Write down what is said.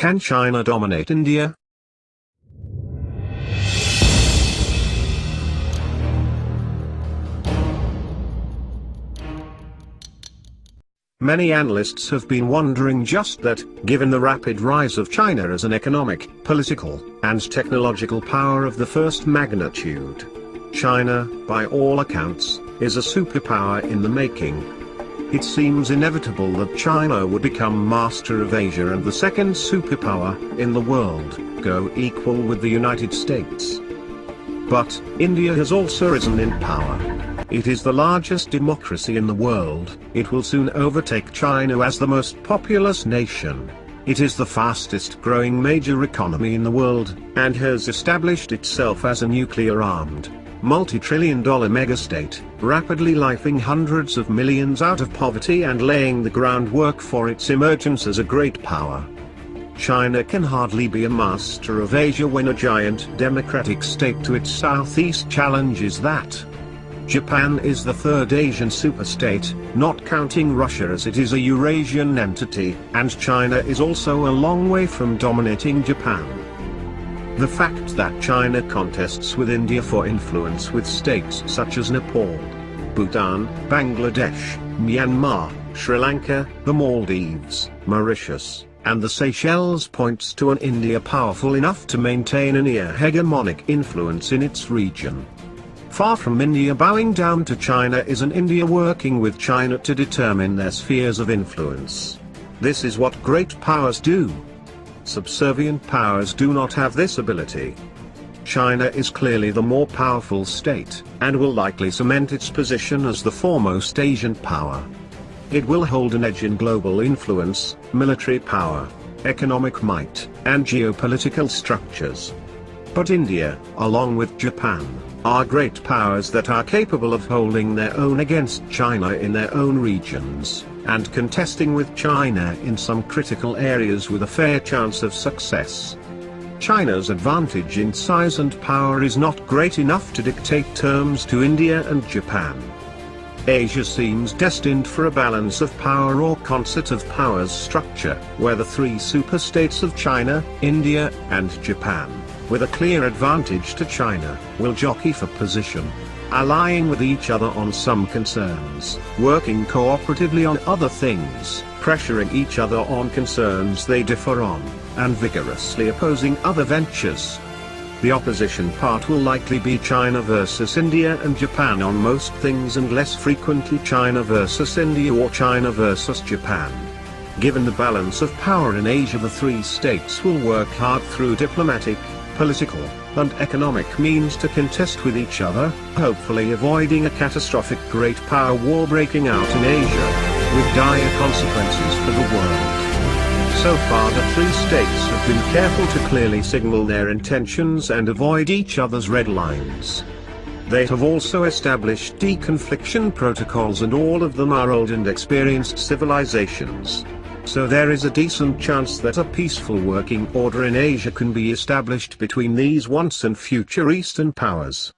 Can China dominate India? Many analysts have been wondering just that, given the rapid rise of China as an economic, political, and technological power of the first magnitude. China, by all accounts, is a superpower in the making. It seems inevitable that China would become master of Asia and the second superpower in the world, go equal with the United States. But India has also risen in power. It is the largest democracy in the world. It will soon overtake China as the most populous nation. It is the fastest growing major economy in the world, and has established itself as a nuclear-armed, multi-trillion-dollar megastate, rapidly lifting hundreds of millions out of poverty and laying the groundwork for its emergence as a great power. China can hardly be a master of Asia when a giant democratic state to its southeast challenges that. Japan is the third Asian superstate, not counting Russia as it is a Eurasian entity, and China is also a long way from dominating Japan. The fact that China contests with India for influence with states such as Nepal, Bhutan, Bangladesh, Myanmar, Sri Lanka, the Maldives, Mauritius, and the Seychelles points to an India powerful enough to maintain a near-hegemonic influence in its region. Far from India bowing down to China is an India working with China to determine their spheres of influence. This is what great powers do. Subservient powers do not have this ability. China is clearly the more powerful state, and will likely cement its position as the foremost Asian power. It will hold an edge in global influence, military power, economic might, and geopolitical structures. But India, along with Japan, are great powers that are capable of holding their own against China in their own regions, and contesting with China in some critical areas with a fair chance of success. China's advantage in size and power is not great enough to dictate terms to India and Japan. Asia seems destined for a balance of power or concert of powers structure, where the three superstates of China, India, and Japan, with a clear advantage to China, will jockey for position, allying with each other on some concerns, working cooperatively on other things, pressuring each other on concerns they differ on, and vigorously opposing other ventures. The opposition part will likely be China versus India and Japan on most things, and less frequently China versus India or China versus Japan. Given the balance of power in Asia, the three states will work hard through diplomatic, political, and economic means to contest with each other, hopefully avoiding a catastrophic great power war breaking out in Asia, with dire consequences for the world. So far the three states have been careful to clearly signal their intentions and avoid each other's red lines. They have also established deconfliction protocols, and all of them are old and experienced civilizations. So there is a decent chance that a peaceful working order in Asia can be established between these once and future Eastern powers.